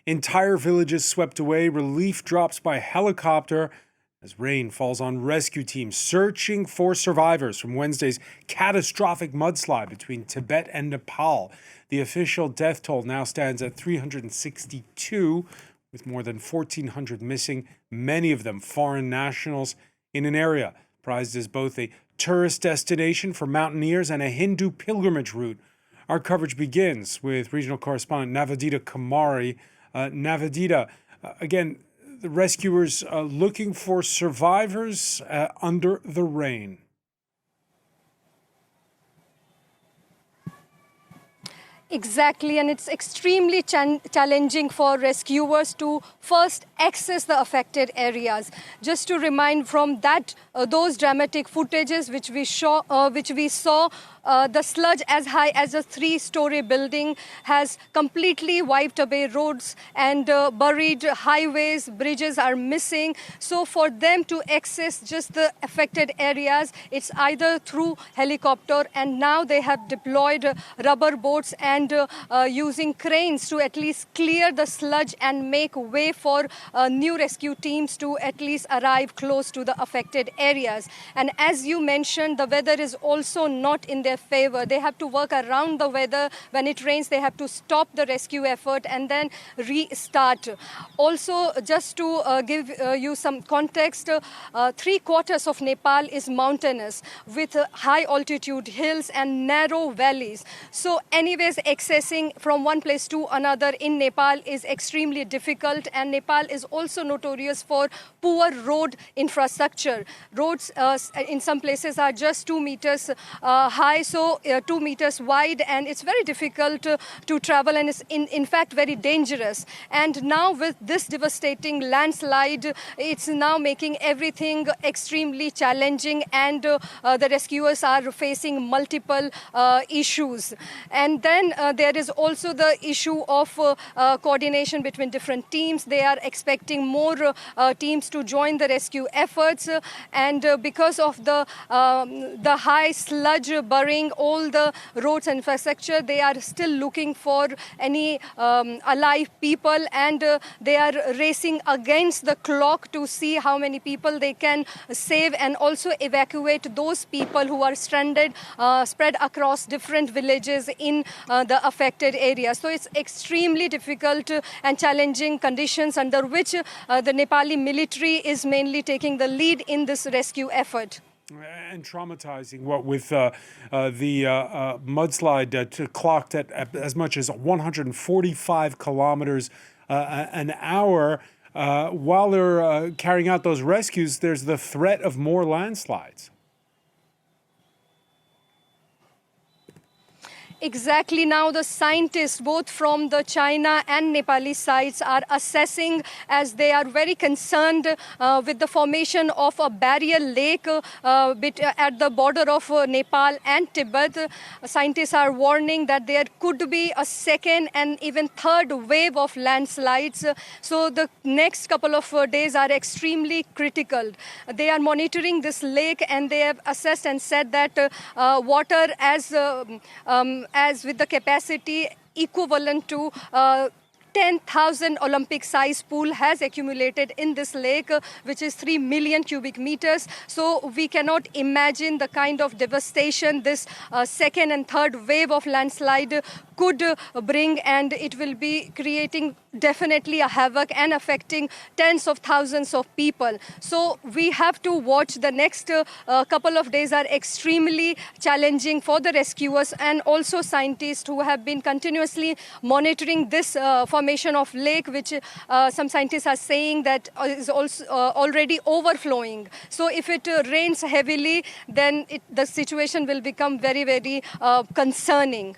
Entire villages swept away, relief drops by helicopter as rain falls on rescue teams searching for survivors from Wednesday's catastrophic mudslide between Tibet and Nepal. The official death toll now stands at 362, with more than 1,400 missing, many of them foreign nationals, in an area prized as both a tourist destination for mountaineers and a Hindu pilgrimage route. Our coverage begins with regional correspondent Navedita Kamari. Navedita, again, the rescuers looking for survivors under the rain. Exactly, and it's extremely challenging for rescuers to first access the affected areas. Just to remind from that, those dramatic footages which we saw, the sludge as high as a 3-story building has completely wiped away roads and buried highways, bridges are missing. So for them to access just the affected areas, it's either through helicopter, and now they have deployed rubber boats and using cranes to at least clear the sludge and make way for new rescue teams to at least arrive close to the affected areas. And as you mentioned, the weather is also not in their favor. They have to work around the weather. When it rains, they have to stop the rescue effort and then restart. Also, just to give you some context, 3/4 of Nepal is mountainous with high altitude hills and narrow valleys. So anyways, accessing from one place to another in Nepal is extremely difficult, and Nepal is also notorious for poor road infrastructure. Roads in some places are just 2 meters high, so 2 meters wide, and it's very difficult to travel, and it's in fact very dangerous. And now with this devastating landslide, it's now making everything extremely challenging, and the rescuers are facing multiple issues. And then there is also the issue of coordination between different teams. They are expecting more teams to join the rescue efforts, and because of the high sludge burying all the roads and infrastructure, they are still looking for any alive people, and they are racing against the clock to see how many people they can save and also evacuate those people who are stranded, spread across different villages in the affected area. So it's extremely difficult and challenging conditions under which the Nepali military is mainly taking the lead in this rescue effort. And traumatizing, what with the mudslide clocked at as much as 145 kilometers an hour. While they're carrying out those rescues, there's the threat of more landslides. Exactly. Now the scientists, both from the China and Nepali sides, are assessing, as they are very concerned with the formation of a barrier lake at the border of Nepal and Tibet. Scientists are warning that there could be a second and even third wave of landslides. So the next couple of days are extremely critical. They are monitoring this lake, and they have assessed and said that water as with the capacity equivalent to 10,000 Olympic-sized pool has accumulated in this lake, which is 3 million cubic meters. So we cannot imagine the kind of devastation this second and third wave of landslide could bring, and it will be creating definitely a havoc and affecting tens of thousands of people. So we have to watch. The next couple of days are extremely challenging for the rescuers and also scientists who have been continuously monitoring this formation of lake, which some scientists are saying that is also already overflowing. So if it rains heavily, then the situation will become very, very concerning.